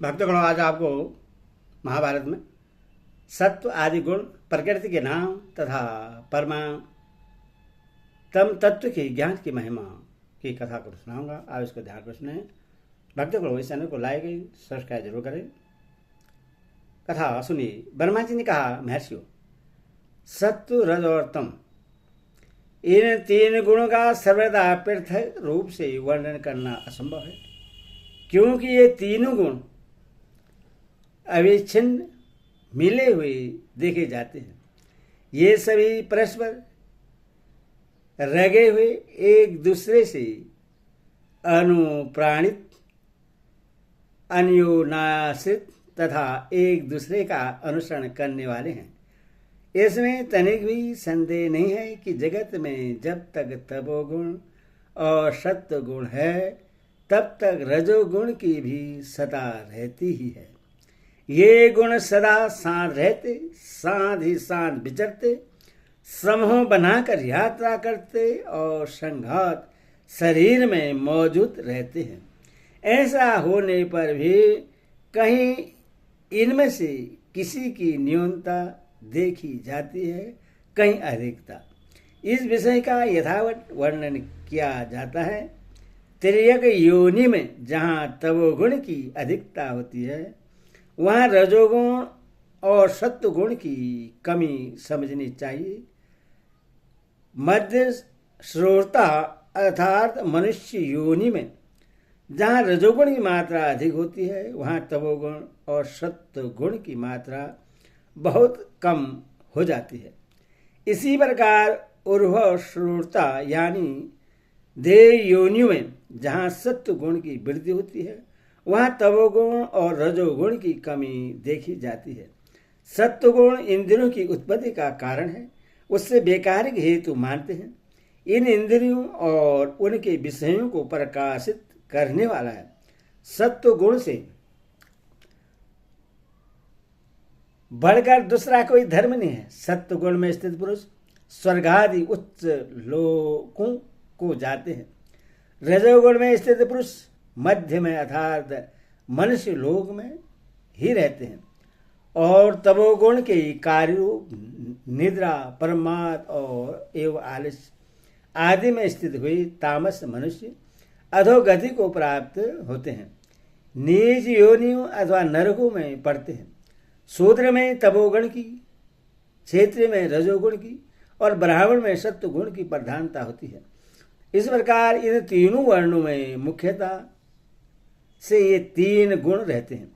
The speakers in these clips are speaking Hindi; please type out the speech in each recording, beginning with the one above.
भक्तगण, आज आपको महाभारत में सत्व आदि गुण, प्रकृति के नाम तथा परमात्म तत्व के ज्ञान की महिमा की कथा को सुनाऊंगा। आप इसको ध्यान कर सुने। भक्तगण, इस चैनल को लाइक सब्सक्राइब जरूर करें। कथा सुनिए। ब्रह्मा जी ने कहा, महर्षियों, सत्व, रज और तम, इन तीन गुणों का सर्वदा पृथक रूप से वर्णन करना असंभव है, क्योंकि ये तीनों गुण अविच्छिन्न मिले हुए देखे जाते हैं। ये सभी परस्पर रगे हुए, एक दूसरे से अनुप्राणित, अन्योन्याश्रित तथा एक दूसरे का अनुसरण करने वाले हैं। इसमें तनिक भी संदेह नहीं है कि जगत में जब तक तपोगुण और सत्व गुण है, तब तक रजोगुण की भी सता रहती ही है। ये गुण सदा साथ रहते, साथ ही साथ विचरते, समूह बनाकर यात्रा करते और संघात शरीर में मौजूद रहते हैं। ऐसा होने पर भी कहीं इनमें से किसी की न्यूनता देखी जाती है, कहीं अधिकता। इस विषय का यथावत वर्णन किया जाता है। तिर्यक योनि में जहाँ तमोगुण की अधिकता होती है, वहाँ रजोगुण और सत्वगुण की कमी समझनी चाहिए। मध्य श्रोता अर्थात मनुष्य योनि में जहाँ रजोगुण की मात्रा अधिक होती है, वहाँ तमोगुण और सत्वगुण की मात्रा बहुत कम हो जाती है। इसी प्रकार उर्ध्व श्रोता यानी देव योनियों में जहाँ सत्व गुण की वृद्धि होती है, वहाँ तमोगुण और रजोगुण की कमी देखी जाती है। सत्वगुण इंद्रियों की उत्पत्ति का कारण है, उससे बेकार हेतु मानते हैं। इन इंद्रियों और उनके विषयों को प्रकाशित करने वाला है। सत्व गुण से बढ़कर दूसरा कोई धर्म नहीं है। सत्व गुण में स्थित पुरुष स्वर्ग आदि उच्च लोकों को जाते हैं। रजोगुण में स्थित पुरुष मध्य में अर्थात मनुष्य लोक में ही रहते हैं। और तमोगुण के कार्यों निद्रा, प्रमाद और एवं आलस्य आदि में स्थित हुए तामस मनुष्य अधोगति को प्राप्त होते हैं, नीच योनियों अथवा नरकों में पड़ते हैं। शूद्र में तमोगुण की, क्षेत्रीय में रजोगुण की और ब्राह्मण में सत्वगुण की प्रधानता होती है। इस प्रकार इन तीनों वर्णों में मुख्यतः से ये तीन गुण रहते हैं,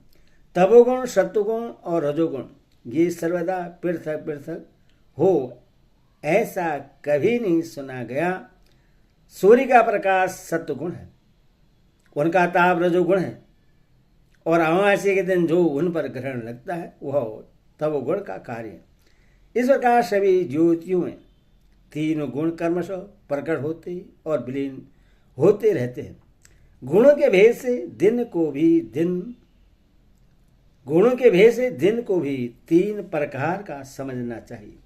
तमोगुण, सत्वगुण और रजोगुण। ये सर्वदा पृथक पृथक हो, ऐसा कभी नहीं सुना गया। सूर्य का प्रकाश सत्वगुण है, उनका ताप रजोगुण है, और अमावस्या के दिन जो उन पर ग्रहण लगता है वह तमोगुण का कार्य है। इस प्रकार सभी ज्योतियों में तीनों गुण क्रमशः प्रकट होते और विलीन होते रहते हैं। गुणों के भेद से दिन को भी तीन प्रकार का समझना चाहिए।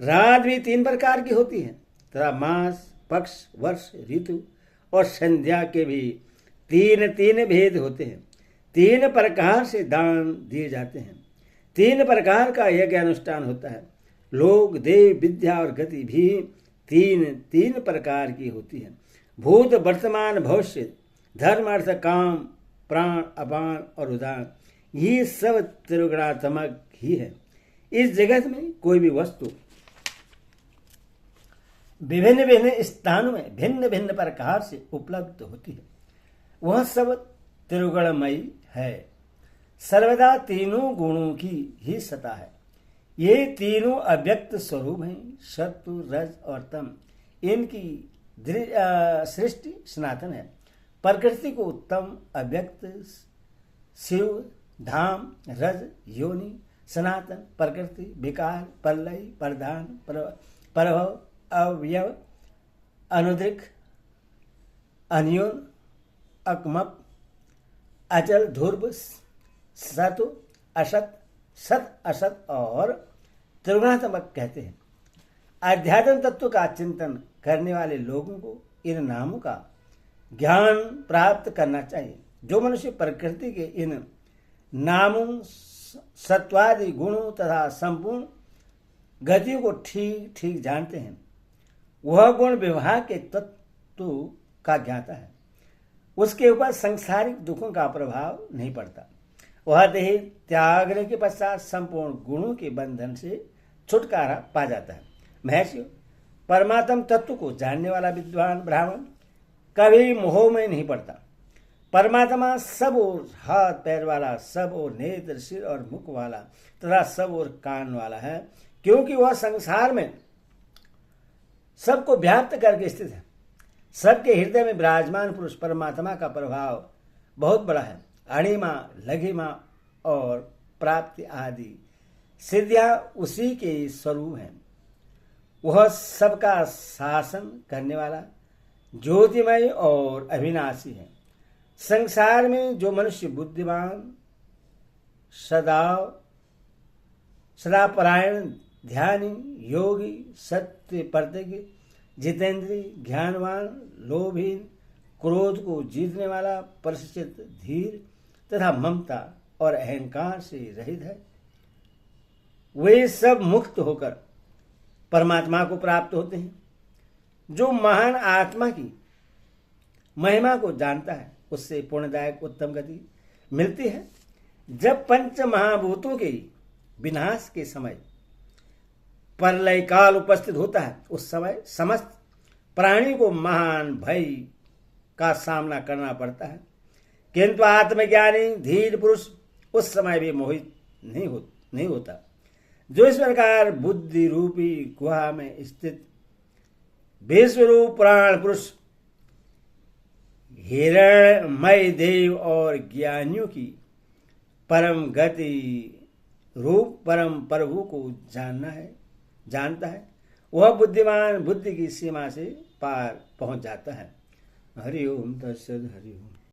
रात भी तीन प्रकार की होती है तथा मास, पक्ष, वर्ष, ऋतु और संध्या के भी तीन तीन भेद होते हैं। तीन प्रकार से दान दिए जाते हैं। तीन प्रकार का यज्ञ अनुष्ठान होता है। लोक, देव, विद्या और गति भी तीन तीन प्रकार की होती है। भूत, वर्तमान, भविष्य, धर्म, अर्थ, काम, प्राण, अपान और उदान, ये सब त्रिगुणात्मक ही है। इस जगत में कोई भी वस्तु विभिन्न विभिन्न स्थानों में भिन्न भिन्न प्रकार से उपलब्ध होती है, वह सब त्रिगुणमयी है। सर्वदा तीनों गुणों की ही सत्ता है। ये तीनों अव्यक्त स्वरूप हैं, सत्व, रज और तम। इनकी सृष्टि सनातन है। प्रकृति को तम, अव्यक्त, शिव, धाम, रज, योनि, सनातन, प्रकृति, विकार, प्रलय, प्रधान, प्रभव, अवयव, अनुद्रिक, अन्योन, अकमप, अचल, ध्रुव, सत्व, असत, सत, असत और त्रिगुणात्मक कहते हैं। अध्यात्म तत्व का चिंतन करने वाले लोगों को इन नामों का ज्ञान प्राप्त करना चाहिए। जो मनुष्य प्रकृति के इन नामों सत्वादि गुणों तथा संपूर्ण गतियों को ठीक ठीक जानते हैं। वह गुण विभाग के तत्व का ज्ञाता है, उसके ऊपर सांसारिक दुखों का प्रभाव नहीं पड़ता। वह देह त्यागने के पश्चात संपूर्ण गुणों के बंधन से छुटकारा पा जाता है। महर्षियों, परमात्म तत्व को जानने वाला विद्वान ब्राह्मण कभी मोह में नहीं पड़ता। परमात्मा सब और हाथ पैर वाला, सब और नेत्र सिर और मुख वाला तथा सब और कान वाला है, क्योंकि वह संसार में सबको व्याप्त करके स्थित है। सबके हृदय में विराजमान पुरुष परमात्मा का प्रभाव बहुत बड़ा है। अणिमा, लघिमा और प्राप्ति आदि सिद्धियां उसी के स्वरूप हैं। वह सबका शासन करने वाला, ज्योतिमय और अविनाशी है। संसार में जो मनुष्य बुद्धिमान, सदापरायण, ध्यानी, योगी, सत्य प्रतिज्ञ, जितेंद्रिय, ज्ञानवान, लोभहीन, क्रोध को जीतने वाला, प्रशिक्षित, धीर तथा ममता और अहंकार से रहित है, वे सब मुक्त होकर परमात्मा को प्राप्त होते हैं। जो महान आत्मा की महिमा को जानता है, उससे पुण्यदायक उत्तम गति मिलती है। जब पंच महाभूतों के विनाश के समय प्रलय काल उपस्थित होता है, उस समय समस्त प्राणी को महान भय का सामना करना पड़ता है, किंतु आत्मज्ञानी धीर पुरुष उस समय भी मोहित नहीं होता। जो इस प्रकार बुद्धि रूपी गुहा में स्थित विश्वरूप प्राण पुरुष हिरणमय देव और ज्ञानियों की परम गति रूप परम प्रभु को जानता है, वह बुद्धिमान बुद्धि की सीमा से पार पहुंच जाता है। हरि ओम तत्सद। हरि ओम।